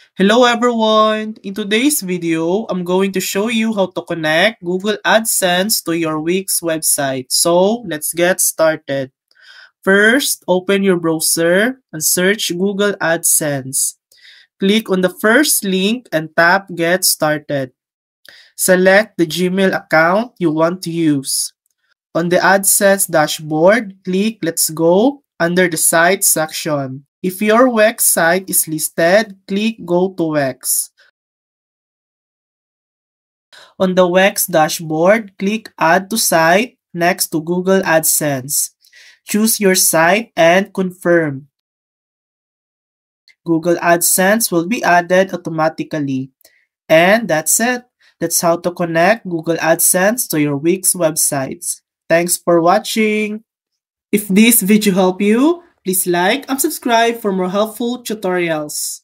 Hello everyone! In today's video, I'm going to show you how to connect Google AdSense to your Wix website. So, let's get started. First, open your browser and search Google AdSense. Click on the first link and tap Get Started. Select the Gmail account you want to use. On the AdSense dashboard, click Let's Go under the Site section. If your Wix site is listed, click Go to Wix. On the Wix dashboard, click Add to Site next to Google AdSense. Choose your site and confirm. Google AdSense will be added automatically. And that's it. That's how to connect Google AdSense to your Wix websites. Thanks for watching. If this video helped you, please like and subscribe for more helpful tutorials.